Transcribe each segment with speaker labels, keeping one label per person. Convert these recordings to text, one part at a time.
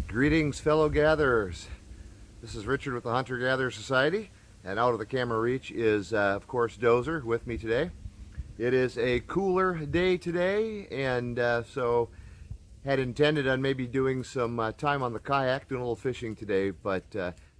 Speaker 1: Greetings, fellow gatherers. This is Richard with the Hunter-Gatherer Society, and out of the camera reach is, of course, Dozer with me today. It is a cooler day today, and so had intended on maybe doing some time on the kayak, doing a little fishing today, but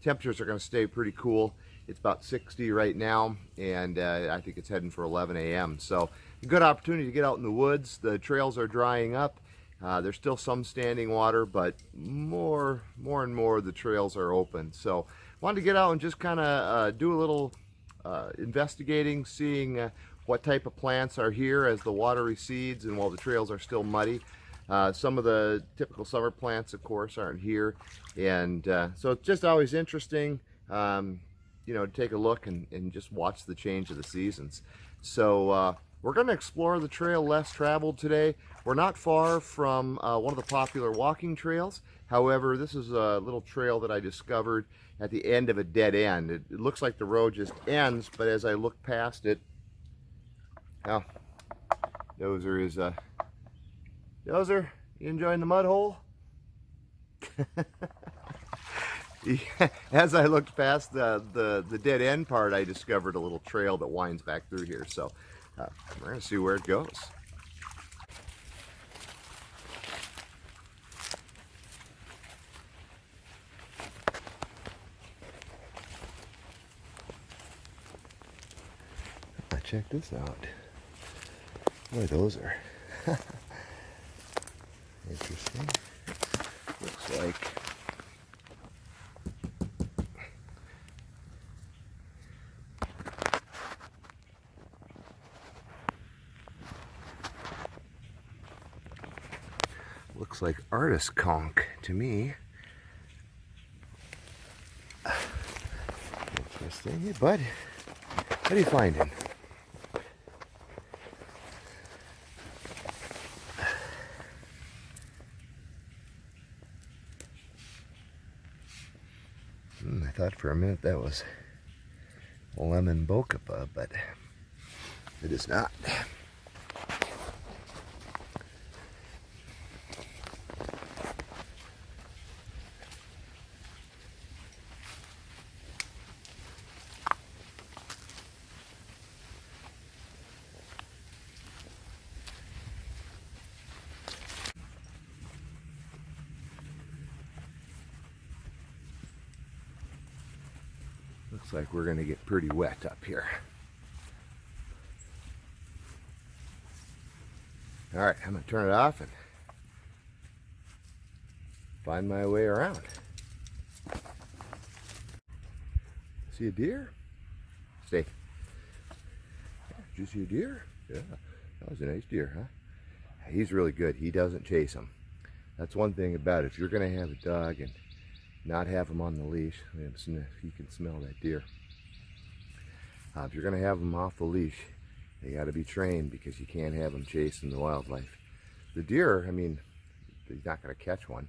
Speaker 1: temperatures are going to stay pretty cool. It's about 60 right now, and I think it's heading for 11 a.m. So a good opportunity to get out in the woods. The trails are drying up. There's still some standing water, but more and more of the trails are open. So wanted to get out and just kind of do a little investigating, seeing what type of plants are here as the water recedes and while the trails are still muddy. Some of the typical summer plants, of course, aren't here, and so it's just always interesting, you know, to take a look and just watch the change of the seasons. So we're going to explore the trail less traveled today. We're not far from one of the popular walking trails. However, this is a little trail that I discovered at the end of a dead end. It looks like the road just ends, but as I look past it, oh, Dozer is Dozer, you enjoying the mud hole? As I looked past the dead end part, I discovered a little trail that winds back through here. So we're going to see where it goes. Check this out. Boy, those are interesting. Looks like artist conch to me. Interesting. Hey, bud, what are you finding? I thought for a minute that was lemon bokapa, but it is not. Looks like we're going to get pretty wet up here. All right, I'm going to turn it off and find my way around. See a deer? Stay. Did you see a deer? Yeah, that was a nice deer, huh? He's really good. He doesn't chase them. That's one thing about it. If you're going to have a dog and not have him on the leash, you can smell that deer. If you're going to have them off the leash, they got to be trained, because you can't have them chasing the wildlife. The deer, I mean, he's not going to catch one,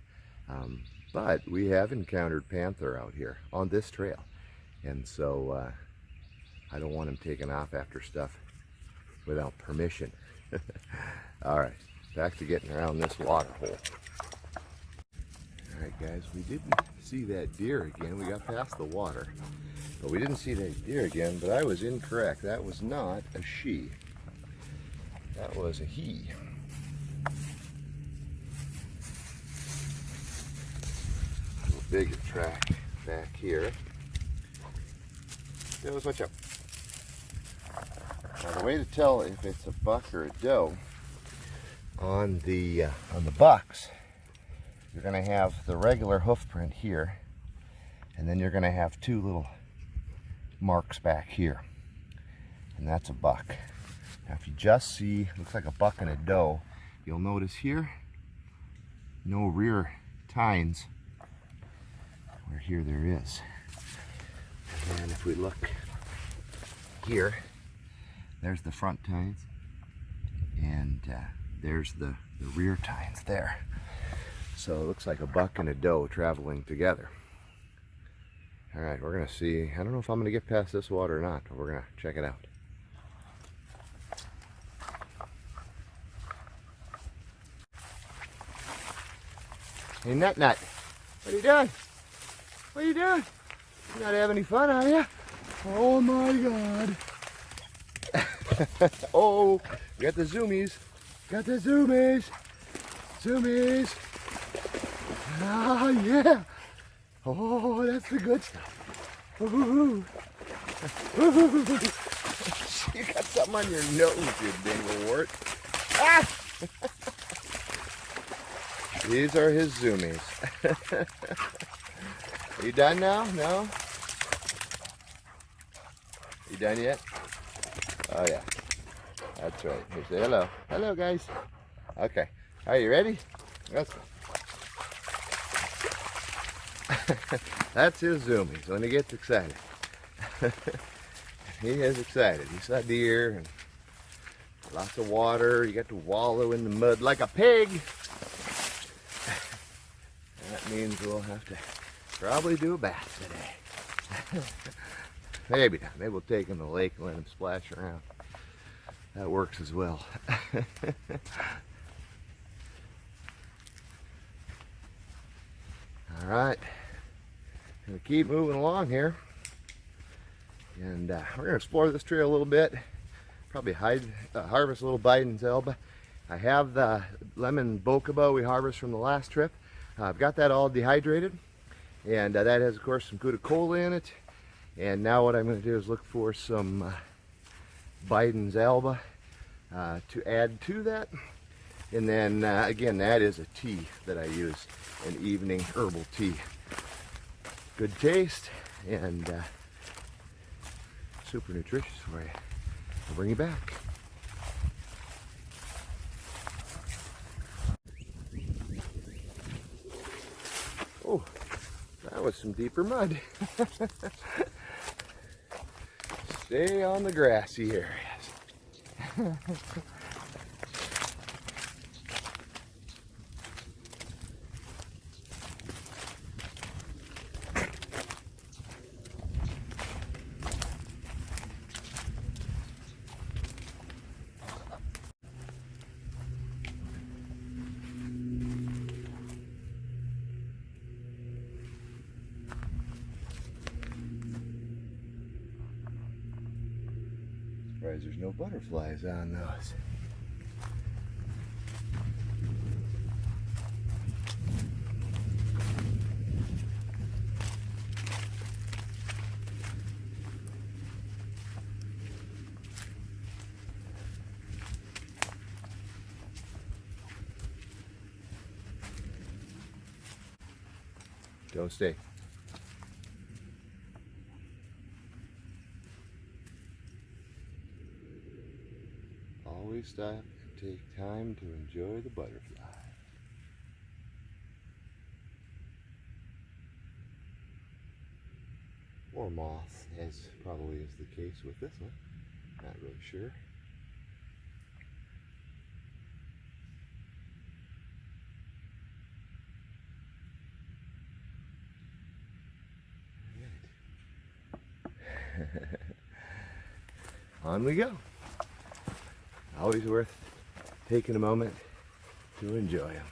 Speaker 1: but we have encountered panther out here on this trail, and so I don't want him taking off after stuff without permission. All right, back to getting around this water hole. All right, guys, we didn't see that deer again. We got past the water, but we didn't see that deer again, but I was incorrect. That was not a she. That was a he. A little bigger track back here. Does watch out. Now, the way to tell if it's a buck or a doe on the bucks, you're going to have the regular hoof print here, and then you're going to have two little marks back here, and that's a buck. Now, if you just see, looks like a buck and a doe, you'll notice here, no rear tines, where here there is. And then if we look here, there's the front tines, and there's the rear tines there. So it looks like a buck and a doe traveling together. All right, we're going to see. I don't know if I'm going to get past this water or not, but we're going to check it out. Hey, Nut Nut, What are you doing? What are you doing? You're not having any fun, are you? Oh my God. Oh, we got the zoomies. Got the zoomies. Zoomies. Ah, yeah. Oh, that's the good stuff. Ooh. Ooh. You got something on your nose, you dinglewort. Ah! These are his zoomies. Are you done now? No? You done yet? Oh yeah. That's right. Here, say hello. Hello, guys. Okay. Are you ready? Let's go. That's his zoomies when he gets excited. He is excited. He saw deer and lots of water. You got to wallow in the mud like a pig. And that means we'll have to probably do a bath today. Maybe not. Maybe we'll take him to the lake and let him splash around. That works as well. All right. Gonna keep moving along here. And we're going to explore this trail a little bit. Probably harvest a little Biden's Alba. I have the lemon bokobo we harvested from the last trip. I've got that all dehydrated. And that has, of course, some good cola in it. And now what I'm going to do is look for some Biden's Alba to add to that. And then, again, that is a tea that I use, an evening herbal tea. Good taste and super nutritious for you. I'll bring you back. Oh, that was some deeper mud. Stay on the grassy areas. Surprised there's no butterflies on those. Don't stay. Always stop and take time to enjoy the butterfly. Or moth, as probably is the case with this one. Not really sure. On we go. Always worth taking a moment to enjoy them.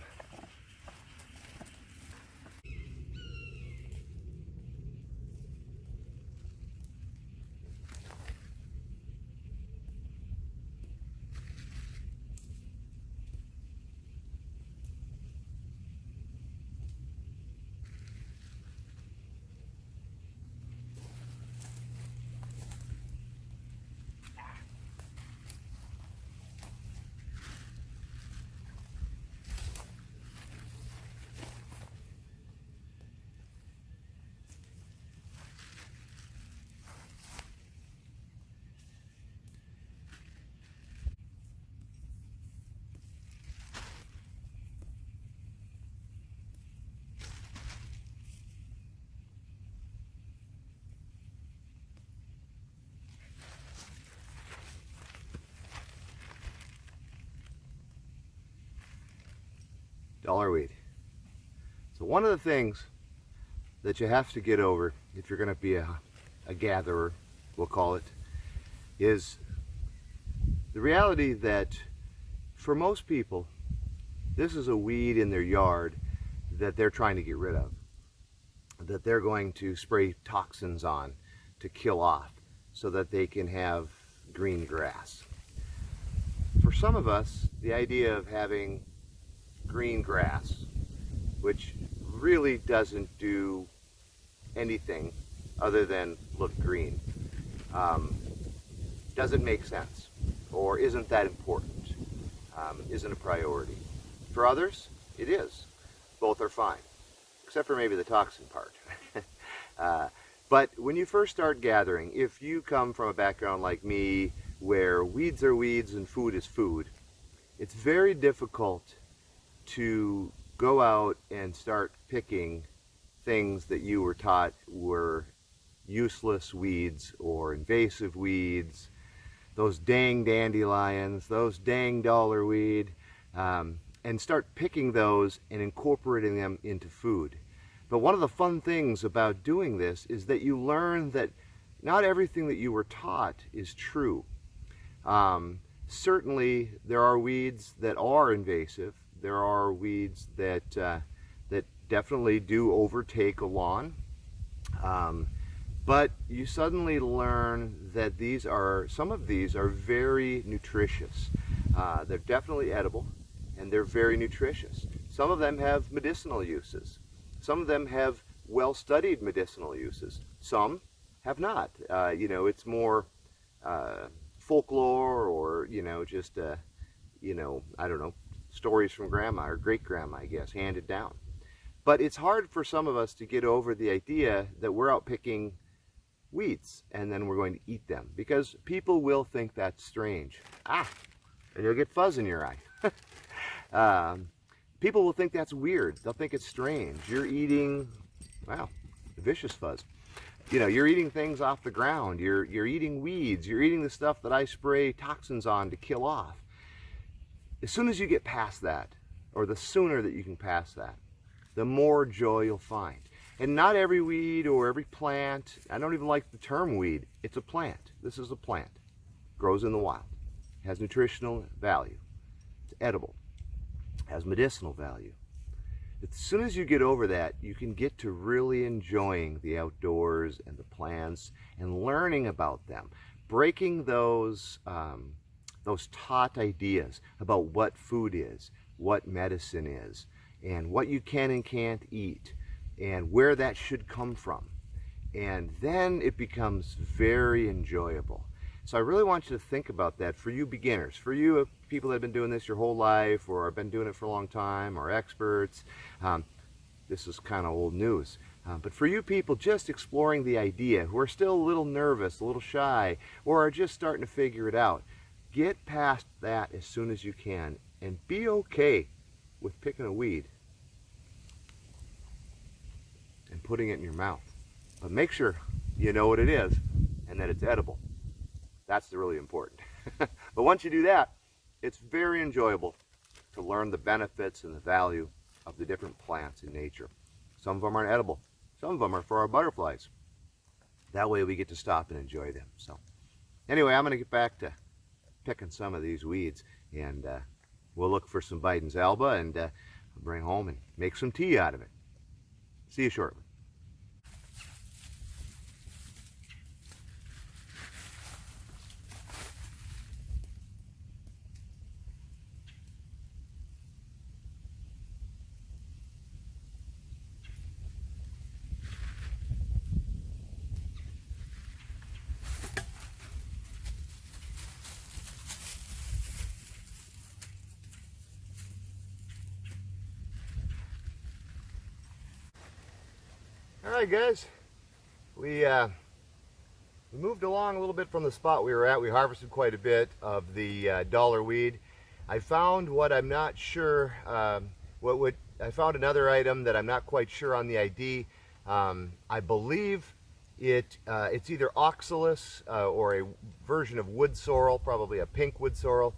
Speaker 1: Dollarweed. So one of the things that you have to get over if you're going to be a gatherer, we'll call it, is the reality that for most people, this is a weed in their yard that they're trying to get rid of. that they're going to spray toxins on to kill off so that they can have green grass. For some of us, the idea of having green grass, which really doesn't do anything other than look green, doesn't make sense or isn't that important, isn't a priority. For others, it is. Both are fine, except for maybe the toxin part. But when you first start gathering, if you come from a background like me where weeds are weeds and food is food, it's very difficult to go out and start picking things that you were taught were useless weeds or invasive weeds, those dang dandelions, those dang dollar weed, and start picking those and incorporating them into food. But one of the fun things about doing this is that you learn that not everything that you were taught is true. Certainly there are weeds that are invasive. There are weeds that that definitely do overtake a lawn. But you suddenly learn that some of these are very nutritious. They're definitely edible and they're very nutritious. Some of them have medicinal uses. Some of them have well-studied medicinal uses. Some have not. It's more folklore or, just, I don't know, stories from grandma or great-grandma, I guess, handed down. But it's hard for some of us to get over the idea that we're out picking weeds and then we're going to eat them, because people will think that's strange. And you'll get fuzz in your eye. People will think that's weird. They'll think it's strange. You're eating, wow, vicious fuzz. You're eating things off the ground. You're eating weeds. You're eating the stuff that I spray toxins on to kill off. As soon as you get past that, or the sooner that you can pass that, the more joy you'll find. And not every weed or every plant, I don't even like the term weed, it's a plant. This is a plant. Grows in the wild. Has nutritional value. It's edible. Has medicinal value. As soon as you get over that, you can get to really enjoying the outdoors and the plants and learning about them. Breaking those taught ideas about what food is, what medicine is, and what you can and can't eat, and where that should come from. And then it becomes very enjoyable. So I really want you to think about that for you beginners, for you people that have been doing this your whole life or have been doing it for a long time, or experts. This is kind of old news. But for you people just exploring the idea, who are still a little nervous, a little shy, or are just starting to figure it out, get past that as soon as you can and be okay with picking a weed and putting it in your mouth. But make sure you know what it is and that it's edible. That's the really important. But once you do that, it's very enjoyable to learn the benefits and the value of the different plants in nature. Some of them aren't edible. Some of them are for our butterflies. That way we get to stop and enjoy them. So anyway, I'm going to get back to picking some of these weeds, and we'll look for some Biden's Alba and bring home and make some tea out of it. See you shortly. Alright guys, we moved along a little bit from the spot we were at. We harvested quite a bit of the dollar weed. I found what I'm not sure, I found another item that I'm not quite sure on the ID. I believe it's either oxalis or a version of wood sorrel, probably a pink wood sorrel,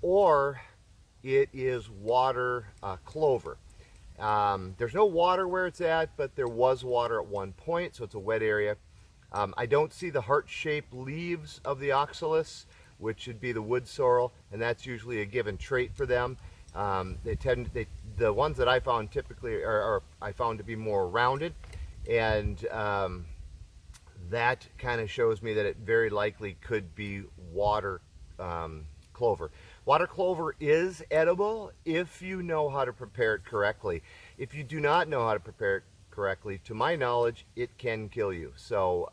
Speaker 1: or it is water clover. There's no water where it's at, but there was water at one point, so it's a wet area. I don't see the heart-shaped leaves of the oxalis, which should be the wood sorrel, and that's usually a given trait for them. The ones that I found typically I found to be more rounded, and that kind of shows me that it very likely could be water clover. Water clover is edible if you know how to prepare it correctly. If you do not know how to prepare it correctly, to my knowledge, it can kill you. So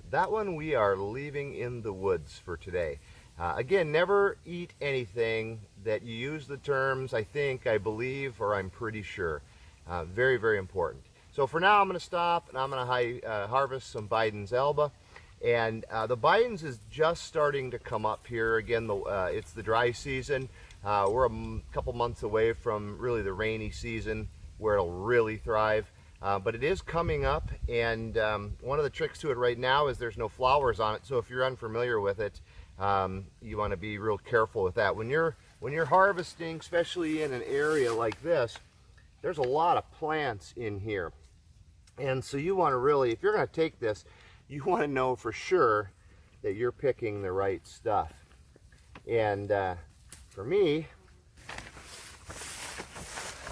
Speaker 1: that one we are leaving in the woods for today. Again, never eat anything that you use the terms I think, I believe, or I'm pretty sure. Very, very important. So for now, I'm going to stop and I'm going to harvest some Biden's Alba. And the Biden's is just starting to come up here. Again, it's the dry season. We're a couple months away from really the rainy season where it'll really thrive. But it is coming up, and one of the tricks to it right now is there's no flowers on it. So if you're unfamiliar with it, you want to be real careful with that. When you're harvesting, especially in an area like this, there's a lot of plants in here. And so you want to really, if you're going to take this, you want to know for sure that you're picking the right stuff. And for me,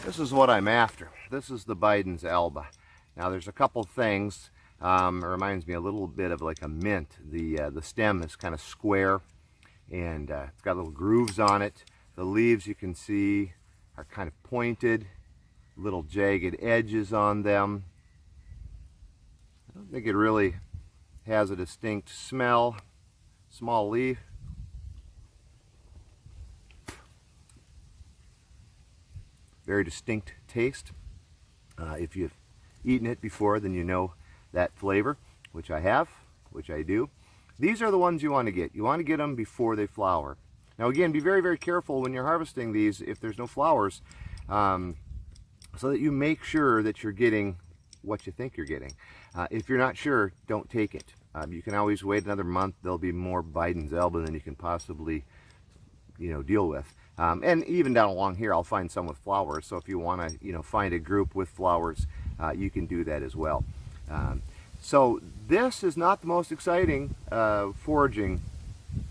Speaker 1: this is what I'm after. This is the Biden's Alba. Now there's a couple things. It reminds me a little bit of like a mint. The stem is kind of square, and it's got little grooves on it. The leaves, you can see, are kind of pointed, little jagged edges on them. I don't think it really has a distinct smell. Small leaf. Very distinct taste. If you've eaten it before, then you know that flavor, which I have, which I do. These are the ones you want to get. You want to get them before they flower. Now again, be very, very careful when you're harvesting these if there's no flowers, so that you make sure that you're getting what you think you're getting. If you're not sure, don't take it. You can always wait another month. There'll be more Biden's Alba than you can possibly, deal with. And even down along here, I'll find some with flowers. So if you want to, find a group with flowers, you can do that as well. So this is not the most exciting foraging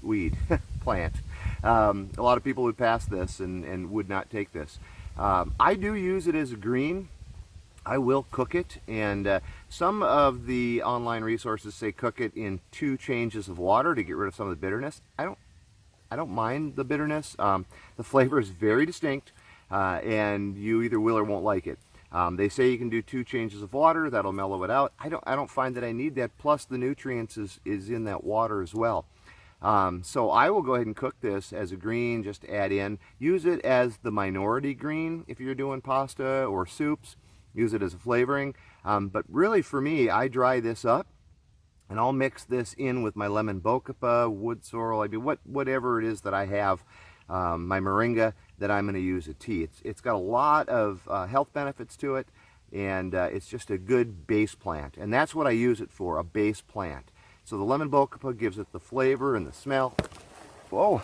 Speaker 1: weed plant. A lot of people would pass this and would not take this. I do use it as a green. I will cook it, and some of the online resources say cook it in 2 changes of water to get rid of some of the bitterness. I don't mind the bitterness. The flavor is very distinct, and you either will or won't like it. They say you can do 2 changes of water, that'll mellow it out. I don't find that I need that, plus the nutrients is in that water as well. So I will go ahead and cook this as a green, just add in. Use it as the minority green if you're doing pasta or soups. Use it as a flavoring. But really for me, I dry this up and I'll mix this in with my lemon bocupa, wood sorrel, whatever it is that I have, my moringa that I'm going to use a tea. It's got a lot of health benefits to it, and it's just a good base plant. And that's what I use it for, a base plant. So the lemon bocupa gives it the flavor and the smell. Whoa,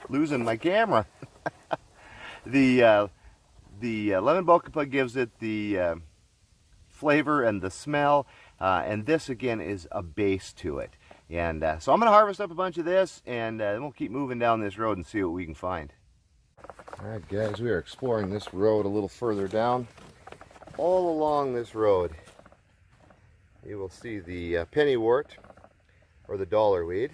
Speaker 1: losing my camera. The lemon bocupa gives it the flavor and the smell, and this again is a base to it. And so I'm going to harvest up a bunch of this, and then we'll keep moving down this road and see what we can find. All right, guys, we are exploring this road a little further down. All along this road, you will see the pennywort, or the dollarweed.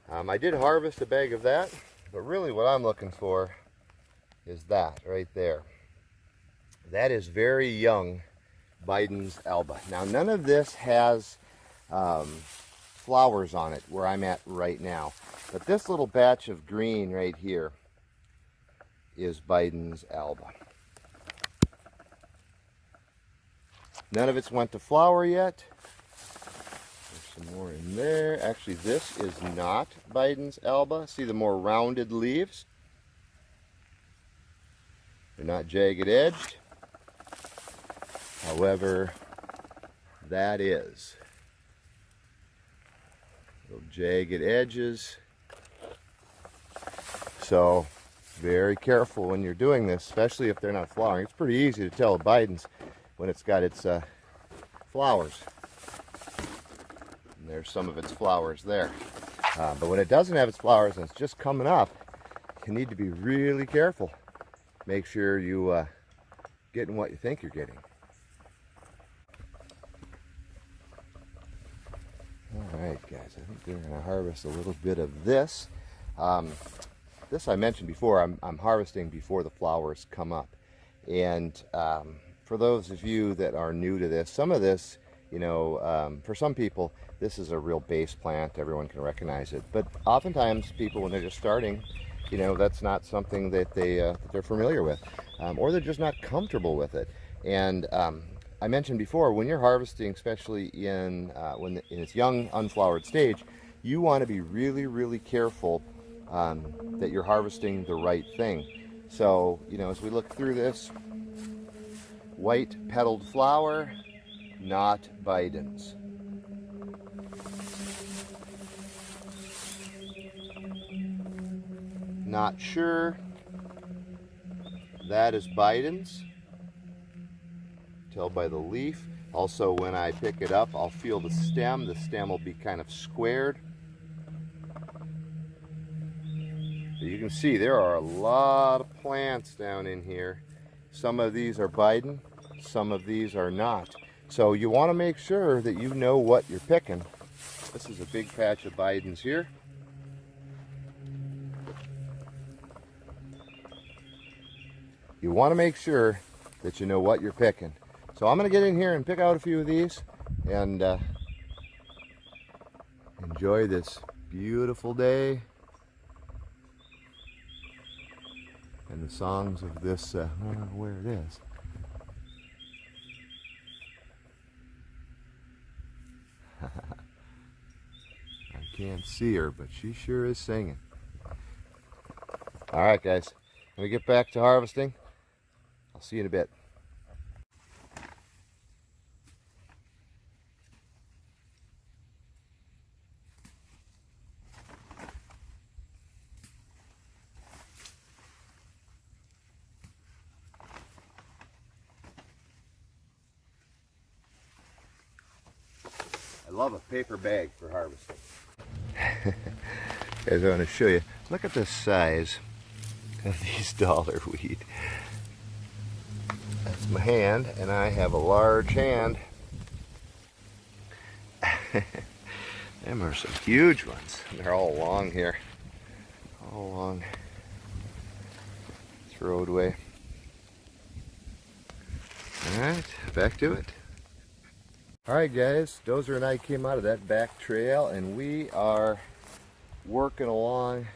Speaker 1: I did harvest a bag of that, but really what I'm looking for is that right there. That is very young Biden's Alba. Now none of this has flowers on it where I'm at right now, but this little batch of green right here is Biden's Alba. None of it's went to flower yet. There's some more in there. Actually, this is not Biden's Alba. See the more rounded leaves? They're not jagged edged. However, that is. Little jagged edges. So, very careful when you're doing this, especially if they're not flowering. It's pretty easy to tell a Biden's when it's got its flowers. And there's some of its flowers there. But when it doesn't have its flowers and it's just coming up, you need to be really careful. Make sure you getting what you think you're getting. I think they're going to harvest a little bit of this. This I mentioned before, I'm harvesting before the flowers come up. And for those of you that are new to this, some of this, you know, for some people, this is a real base plant. Everyone can recognize it. But oftentimes people, when they're just starting, you know, that's not something that they're familiar with, or they're just not comfortable with it. And I mentioned before, when you're harvesting, especially in its young, unflowered stage, you want to be really, really careful that you're harvesting the right thing. So, you know, as we look through this, white petaled flower, not Biden's. Not sure. That is Biden's. Tell by the leaf. Also, when I pick it up, I'll feel the stem. The stem will be kind of squared. So you can see there are a lot of plants down in here. Some of these are Biden, some of these are not. So you want to make sure that you know what you're picking. This is a big patch of Bidens here. You want to make sure that you know what you're picking. So I'm going to get in here and pick out a few of these and enjoy this beautiful day and the songs of this, I don't know where it is. I can't see her, but she sure is singing. All right, guys, when we get back to harvesting, I'll see you in a bit. I love a paper bag for harvesting. Guys, I want to show you. Look at the size of these dollar weed. That's my hand, and I have a large hand. Them are some huge ones. They're all along here. All along this roadway. Alright, back to it. Alright guys, Dozer and I came out of that back trail and we are working along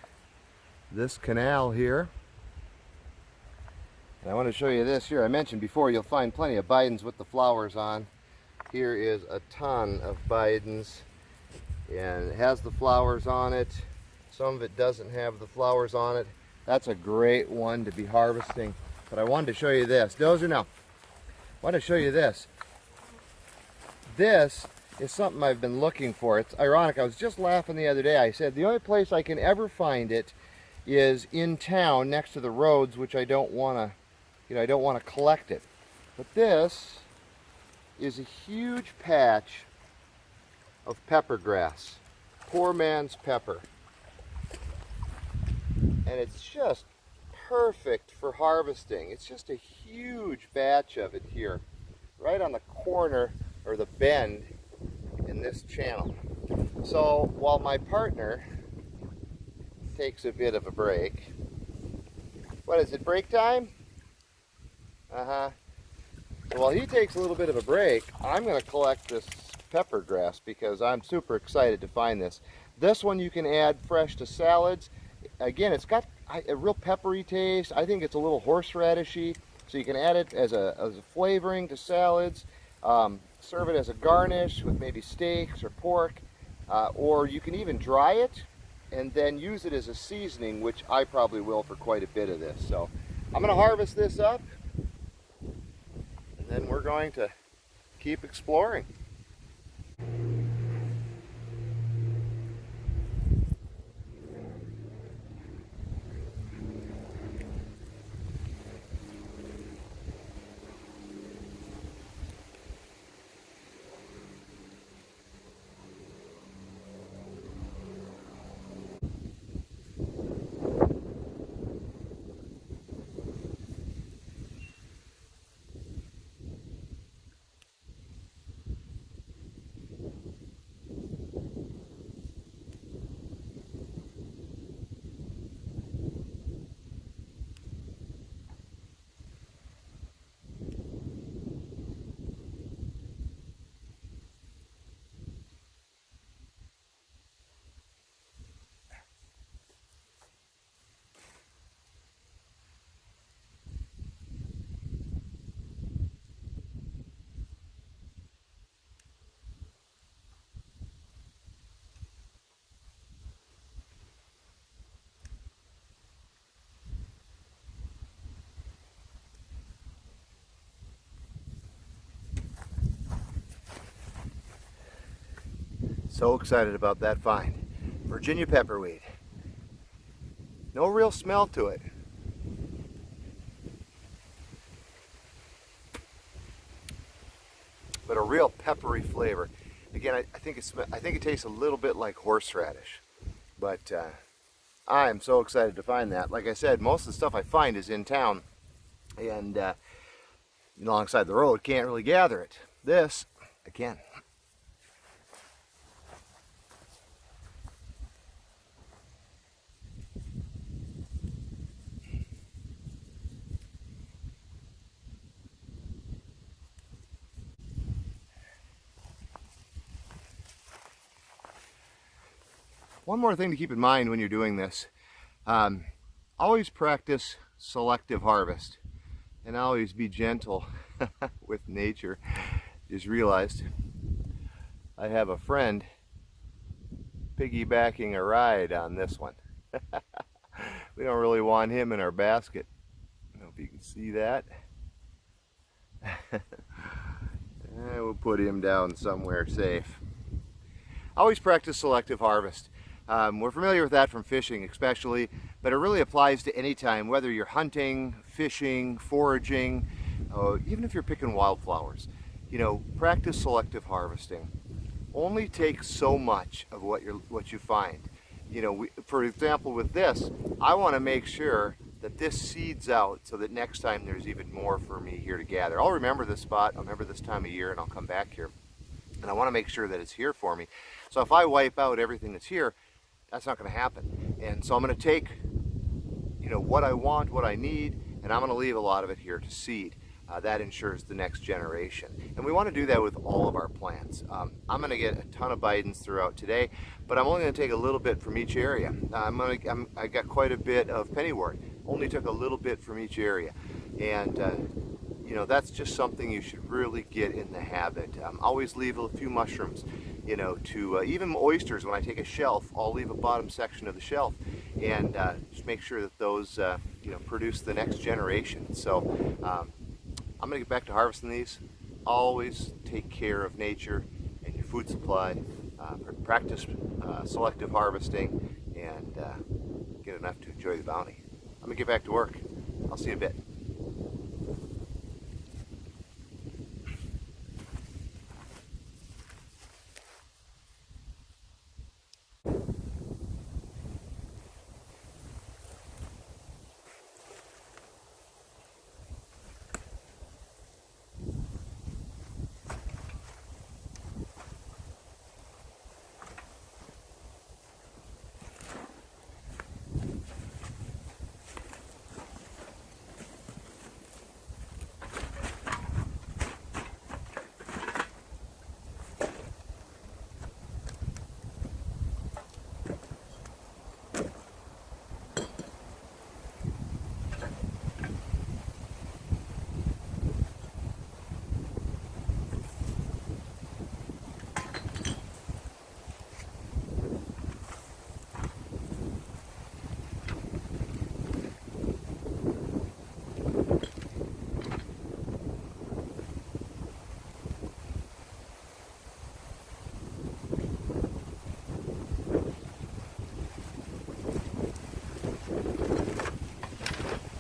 Speaker 1: this canal here. And I want to show you this here. I mentioned before you'll find plenty of Bidens with the flowers on. Here is a ton of Bidens and it has the flowers on it. Some of it doesn't have the flowers on it. That's a great one to be harvesting. But I wanted to show you this. Dozer, now, I want to show you this. This is something I've been looking for. It's ironic. I was just laughing the other day. I said the only place I can ever find it is in town next to the roads, which I don't want to, you know, I don't want to collect it. But this is a huge patch of pepper grass. Poor man's pepper. And it's just perfect for harvesting. It's just a huge batch of it here, right on the corner or the bend in this channel. So while my partner takes a bit of a break, what is it, break time? So while he takes a little bit of a break, I'm going to collect this pepper grass because I'm super excited to find this. This one you can add fresh to salads. Again, it's got a real peppery taste. I think it's a little horseradishy, so you can add it as a flavoring to salads. Serve it as a garnish with maybe steaks or pork, or you can even dry it and then use it as a seasoning, which I probably will for quite a bit of this. So I'm going to harvest this up and then we're going to keep exploring. So excited about that find. Virginia pepperweed. No real smell to it. But a real peppery flavor. Again, I think it tastes a little bit like horseradish. But I'm so excited to find that. Like I said, most of the stuff I find is in town and alongside the road. Can't really gather it. This, I can. One more thing to keep in mind when you're doing this, always practice selective harvest and always be gentle with nature. Just realized I have a friend piggybacking a ride on this one. We don't really want him in our basket. I don't know if you can see that. We'll put him down somewhere safe. Always practice selective harvest. We're familiar with that from fishing especially, but it really applies to any time, whether you're hunting, fishing, foraging, even if you're picking wildflowers. You know, practice selective harvesting. Only take so much of what you find. You know, for example with this, I want to make sure that this seeds out so that next time there's even more for me here to gather. I'll remember this spot, I'll remember this time of year, and I'll come back here. And I want to make sure that it's here for me. So if I wipe out everything that's here, that's not going to happen. And so I'm going to take, you know, what I want, what I need, and I'm going to leave a lot of it here to seed. That ensures the next generation. And we want to do that with all of our plants. I'm going to get a ton of bidens throughout today, but I'm only going to take a little bit from each area. I got quite a bit of pennywort. Only took a little bit from each area. And you know, that's just something you should really get in the habit. Always leave a few mushrooms, you know, to even oysters. When I take a shelf, I'll leave a bottom section of the shelf and just make sure that those, you know, produce the next generation. So I'm going to get back to harvesting these. Always take care of nature and your food supply. Practice selective harvesting and get enough to enjoy the bounty. I'm going to get back to work. I'll see you in a bit.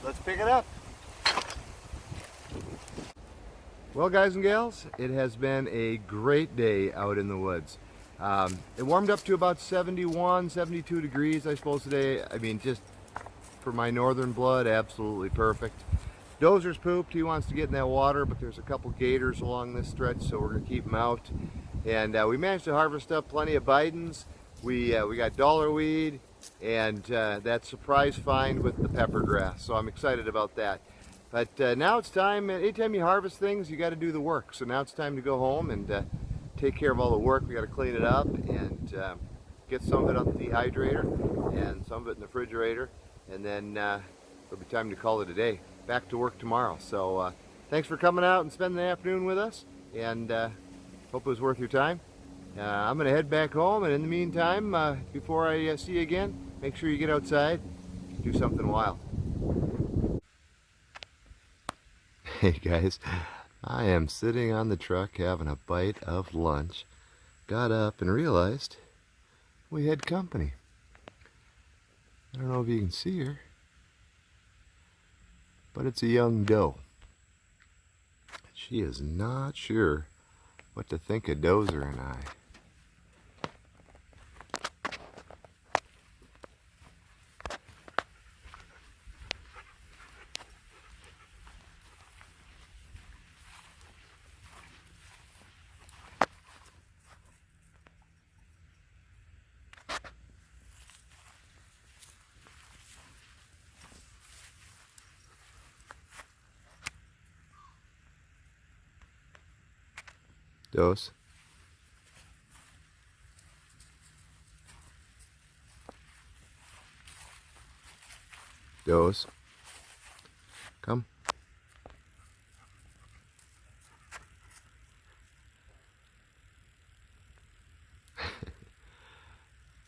Speaker 1: Let's pick it up. Well, guys and gals, it has been a great day out in the woods. It warmed up to about 71, 72 degrees, I suppose, today. I mean, just for my northern blood, absolutely perfect. Dozer's pooped. He wants to get in that water, but there's a couple gators along this stretch, so we're going to keep them out. And we managed to harvest up plenty of bidens. We got dollarweed and that surprise find with the pepper grass, so I'm excited about that. But now it's time. Anytime you harvest things, you got to do the work. So now it's time to go home and take care of all the work. We got to clean it up and get some of it on the dehydrator and some of it in the refrigerator, and then it'll be time to call it a day. Back to work tomorrow. So thanks for coming out and spending the afternoon with us, and hope it was worth your time. I'm going to head back home, and in the meantime, before I see you again, make sure you get outside, do something wild. Hey guys, I am sitting on the truck having a bite of lunch, got up and realized we had company. I don't know if you can see her, but it's a young doe. She is not sure what to think of Dozer and I. Dose. Dose. Come.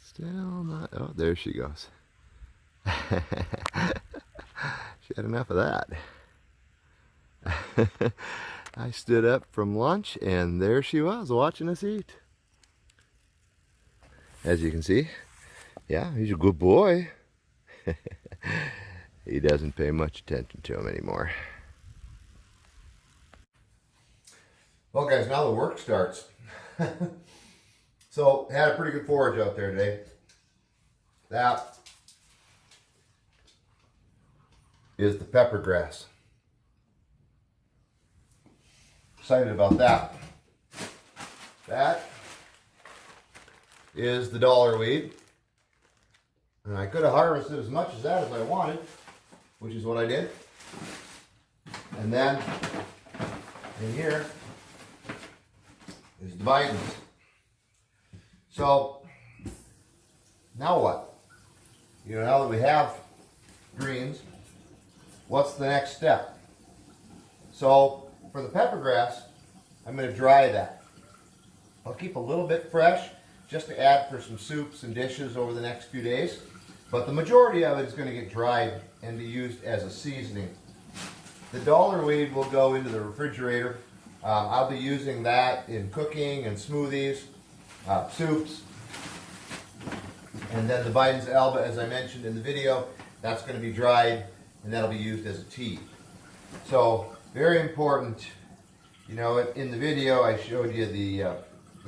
Speaker 1: Still not. Oh, there she goes. She had enough of that. I stood up from lunch and there she was watching us eat. As you can see, yeah, he's a good boy. He doesn't pay much attention to him anymore. Well guys, now the work starts. So, had a pretty good forage out there today. That is the pepper grass. Excited about that. That is the dollar weed. And I could have harvested as much of that as I wanted, which is what I did. And then in here is the vines. So now what? You know, now that we have greens, what's the next step? So for the pepper grass, I'm going to dry that. I'll keep a little bit fresh just to add for some soups and dishes over the next few days. But the majority of it is going to get dried and be used as a seasoning. The dollar weed will go into the refrigerator. I'll be using that in cooking and smoothies, soups. And then the Biden's Alba, as I mentioned in the video, that's going to be dried and that'll be used as a tea. So very important. You know, in the video I showed you the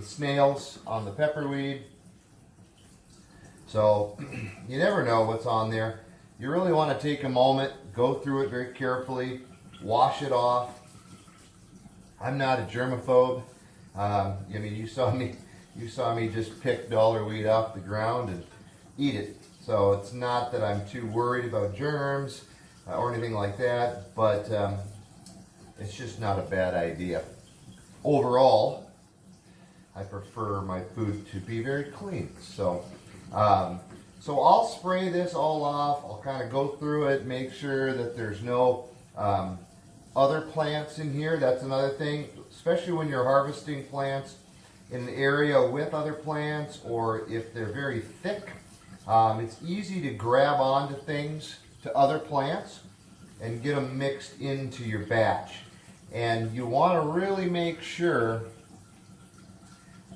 Speaker 1: snails on the pepperweed. So you never know what's on there. You really want to take a moment, go through it very carefully, wash it off. I'm not a germaphobe. I mean, you saw me just pick dollar weed off the ground and eat it. So it's not that I'm too worried about germs or anything like that, but it's just not a bad idea. Overall, I prefer my food to be very clean. So I'll spray this all off. I'll kind of go through it, make sure that there's no other plants in here. That's another thing, especially when you're harvesting plants in an area with other plants, or if they're very thick. It's easy to grab onto things, to other plants, and get them mixed into your batch. And you want to really make sure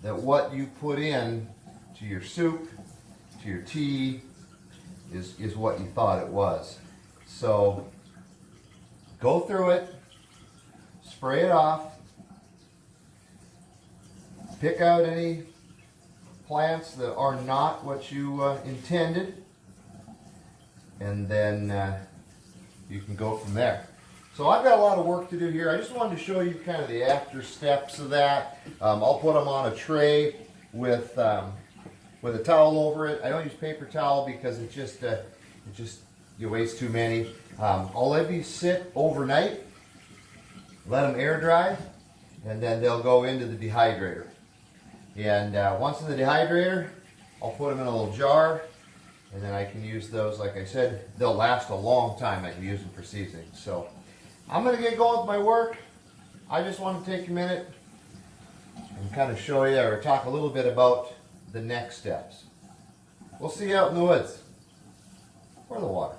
Speaker 1: that what you put in to your soup, to your tea, is what you thought it was. So go through it, spray it off, pick out any plants that are not what you intended, and then you can go from there. So I've got a lot of work to do here. I just wanted to show you kind of the after steps of that. I'll put them on a tray with a towel over it. I don't use paper towel because you waste too many. I'll let these sit overnight, let them air dry, and then they'll go into the dehydrator. And once in the dehydrator, I'll put them in a little jar, and then I can use those. Like I said, they'll last a long time. I can use them for seasoning. So I'm going to get going with my work. I just want to take a minute and kind of show you or talk a little bit about the next steps. We'll see you out in the woods or the water.